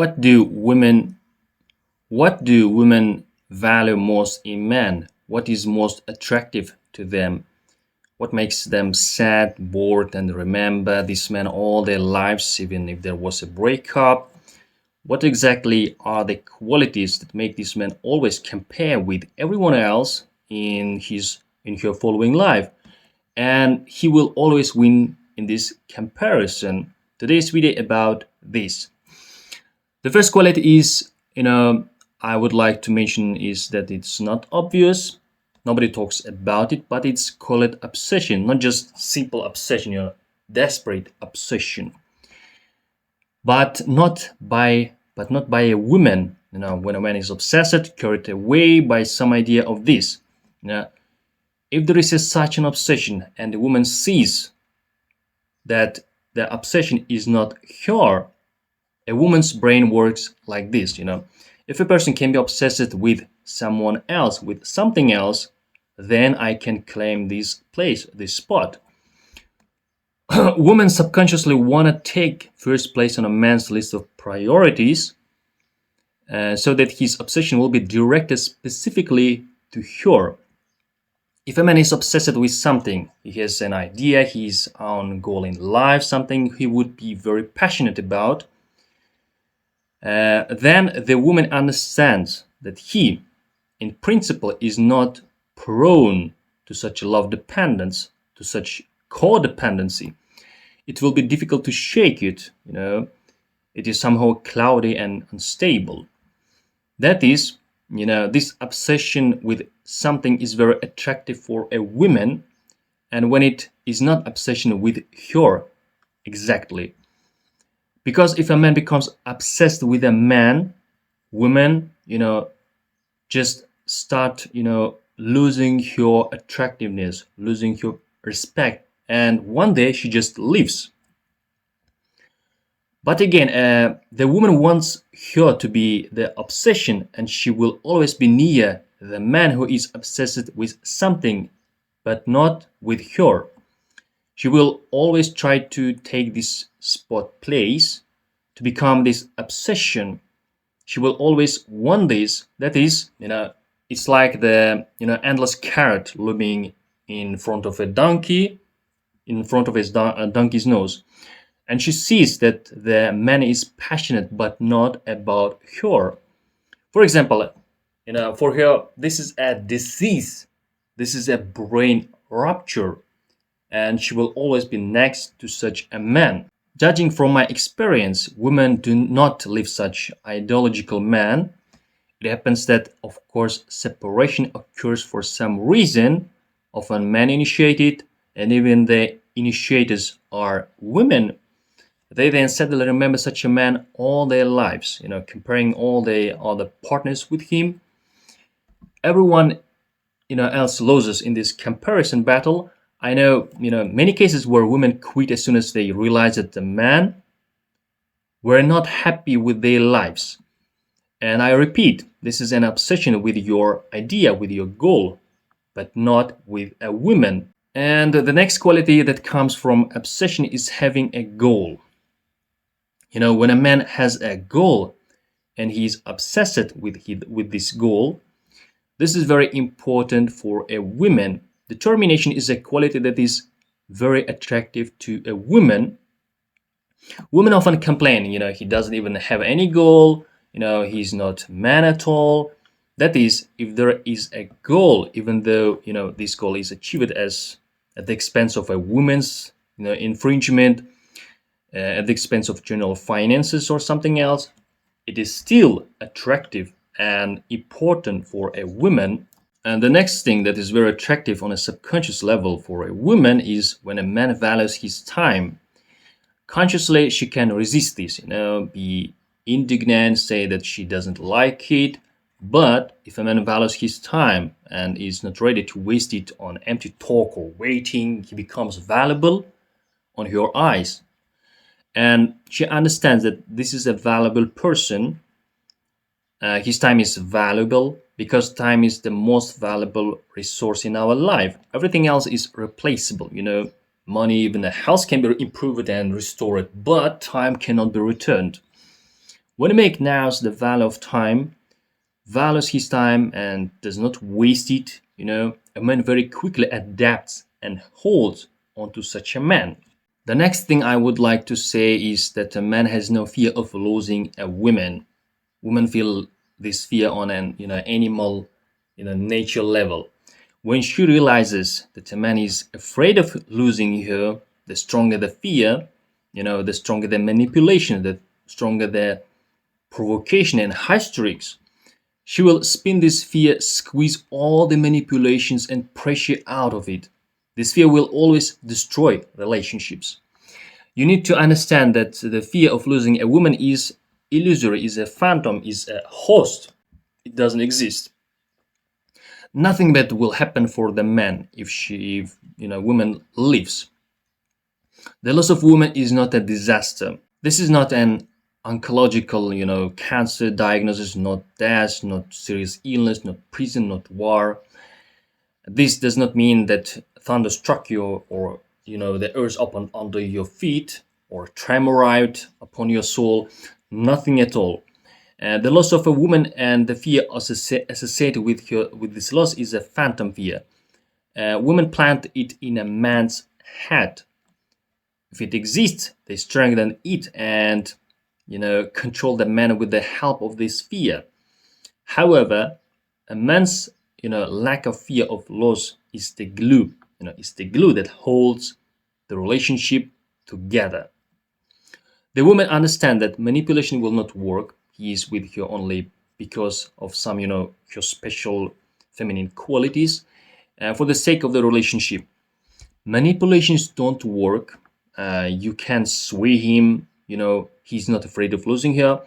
What do women what do women value most in men? What is most attractive to them? What makes them sad, bored, and remember this man all their lives, even if there was a breakup? What exactly are the qualities that make this man always compare with everyone else in her following life? And he will always win in this comparison. Today's video about this. The first quality is, I would like to mention is that it's not obvious. Nobody talks about it, but it's called obsession, not just simple obsession, desperate obsession. But not by a woman. When a man is obsessed, carried away by some idea of this. If there is such an obsession and the woman sees that the obsession is not her, a woman's brain works like this. If a person can be obsessed with someone else, with something else, then I can claim this place, this spot. Women subconsciously want to take first place on a man's list of priorities, so that his obsession will be directed specifically to her. If a man is obsessed with something, he has an idea, his own goal in life, something he would be very passionate about, then the woman understands that he, in principle, is not prone to such love dependence, to such codependency. It will be difficult to shake it. It is somehow cloudy and unstable. That is, this obsession with something is very attractive for a woman, and when it is not obsession with her exactly. Because if a man becomes obsessed with a man, women, just start, losing her attractiveness, losing her respect, and one day she just leaves. But again, the woman wants her to be the obsession, and she will always be near the man who is obsessed with something, but not with her. She will always try to take this spot place, to become this obsession. She will always want this. That is, it's like the endless carrot looming in front of a donkey, in front of his donkey's nose. And she sees that the man is passionate, but not about her. For example, for her, this is a disease. This is a brain rupture, and she will always be next to such a man. Judging from my experience, women do not leave such ideological men. It happens that, of course, separation occurs for some reason, often men initiated, and even the initiators are women. They then suddenly remember such a man all their lives, comparing all the other partners with him. Everyone, else loses in this comparison battle. I know, many cases where women quit as soon as they realize that the men were not happy with their lives. And I repeat, this is an obsession with your idea, with your goal, but not with a woman. And the next quality that comes from obsession is having a goal. When a man has a goal and he's obsessed with this goal, this is very important for a woman. Determination is a quality that is very attractive to a woman. Women often complain, he doesn't even have any goal, he's not man at all. That is, if there is a goal, even though, this goal is achieved at the expense of a woman's, infringement, at the expense of general finances or something else, it is still attractive and important for a woman. And the next thing that is very attractive on a subconscious level for a woman is when a man values his time. Consciously, she can resist this, be indignant, say that she doesn't like it. But if a man values his time and is not ready to waste it on empty talk or waiting, he becomes valuable on her eyes. And she understands that this is a valuable person. His time is valuable because time is the most valuable resource in our life. Everything else is replaceable. Money, even a house can be improved and restored, but time cannot be returned. When a man knows the value of time, values his time and does not waste it, a man very quickly adapts and holds onto such a man. The next thing I would like to say is that a man has no fear of losing a woman. Women feel this fear on an animal, nature level. When she realizes that a man is afraid of losing her, the stronger the fear, the stronger the manipulation, the stronger the provocation and hysterics. She will spin this fear, squeeze all the manipulations and pressure out of it. This fear will always destroy relationships. You need to understand that the fear of losing a woman is illusory, is a phantom, is a host. It doesn't exist. Nothing bad will happen for the man if woman leaves. The loss of woman is not a disaster. This is not an oncological, cancer diagnosis, not death, not serious illness, not prison, not war. This does not mean that thunder struck you or the earth upon under your feet or tremorized upon your soul. Nothing at all. The loss of a woman and the fear associated with this loss is a phantom fear. Women plant it in a man's head. If it exists, they strengthen it and control the man with the help of this fear. However, a man's lack of fear of loss is the glue. It's the glue that holds the relationship together. The woman understands that manipulation will not work. He is with her only because of some, her special feminine qualities, for the sake of the relationship. Manipulations don't work. You can sway him. He's not afraid of losing her,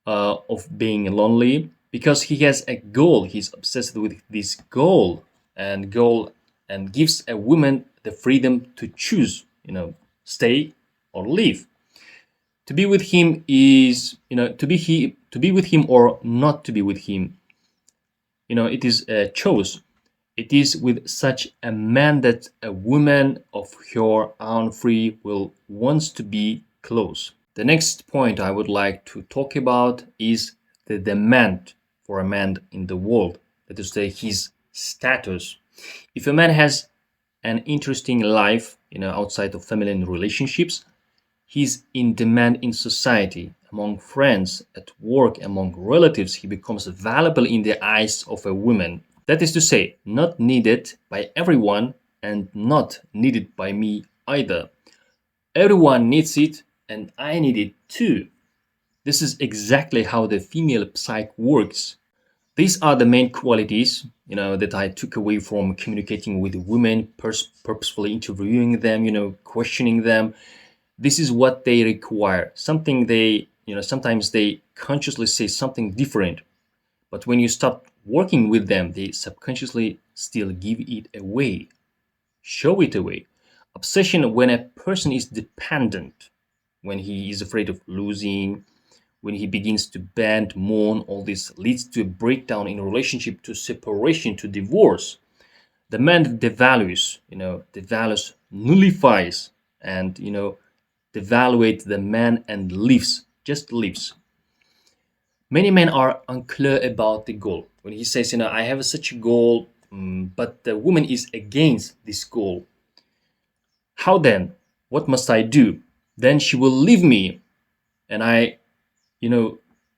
of being lonely, because he has a goal. He's obsessed with this goal and gives a woman the freedom to choose, stay or leave. To be with him is, to be with him or not to be with him. It is a choice. It is with such a man that a woman of her own free will wants to be close. The next point I would like to talk about is the demand for a man in the world. That is to say, his status. If a man has an interesting life, outside of feminine relationships, he's in demand in society, among friends, at work, among relatives. He becomes valuable in the eyes of a woman. That is to say, not needed by everyone and not needed by me either. Everyone needs it and I need it too. This is exactly how the female psyche works. These are the main qualities, that I took away from communicating with women, purposefully interviewing them, questioning them. This is what they require. Something they, sometimes they consciously say something different. But when you stop working with them, they subconsciously still give it away, show it away. Obsession when a person is dependent, when he is afraid of losing, when he begins to bend, mourn, all this leads to a breakdown in a relationship, to separation, to divorce. The man devalues, devalues, nullifies, and, devaluates the man and leaves, just leaves. Many men are unclear about the goal. When he says, I have such a goal, but the woman is against this goal. How then? What must I do? Then she will leave me. And I,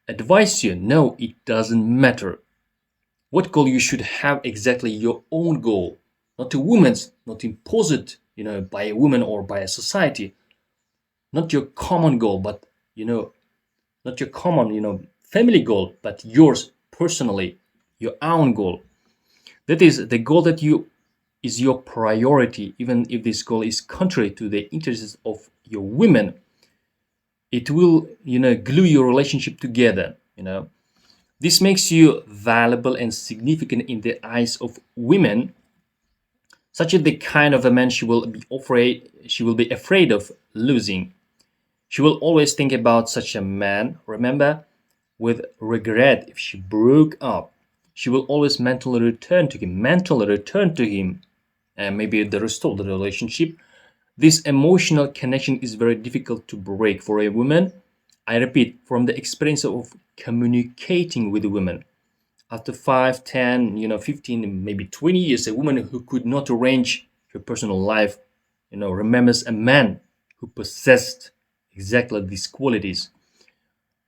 advise you, no, it doesn't matter. What goal you should have exactly your own goal, not a woman's, not imposed, by a woman or by a society. Not your common goal, but, not your common, family goal, but yours personally, your own goal. That is the goal that is your priority, even if this goal is contrary to the interests of your women. It will, glue your relationship together. This makes you valuable and significant in the eyes of women, such as the kind of a man she will be afraid of losing. She will always think about such a man, remember, with regret if she broke up. She will always mentally return to him, and maybe restore the relationship. This emotional connection is very difficult to break for a woman. I repeat, from the experience of communicating with women. After 5, 10, 15, maybe 20 years, a woman who could not arrange her personal life, remembers a man who possessed exactly these qualities.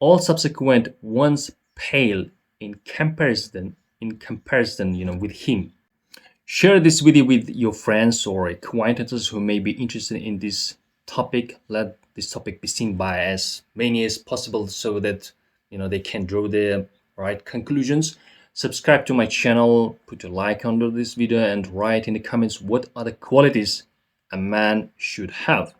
All subsequent ones pale in comparison, with him. Share this video with your friends or acquaintances who may be interested in this topic. Let this topic be seen by as many as possible so that they can draw the right conclusions. Subscribe to my channel, put a like under this video, and write in the comments what are the qualities a man should have.